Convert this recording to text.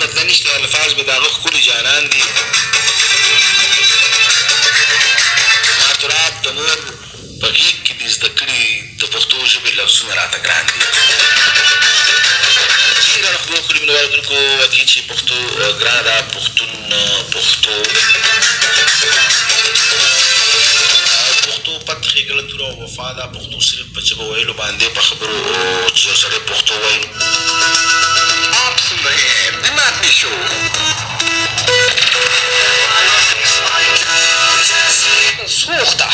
بدله نشته الفاظ به د هغه ښکلي جانان دي ما تراب د مور په غېږ کې دې زده کړي د پښتو ژبې لفظونه راته ګران دي ډېره خدای وکړي مینه واورېدونکو واقعي چې پښتو ګرانه ده پښتون پښتو پښتو پت ښېګړه توره او وفا ده پښتو صرف په ژبه ویلو باندې په خبرو چې یو سړی پښتو وایي आप सुन रहे हैं दिमागी शो سوخته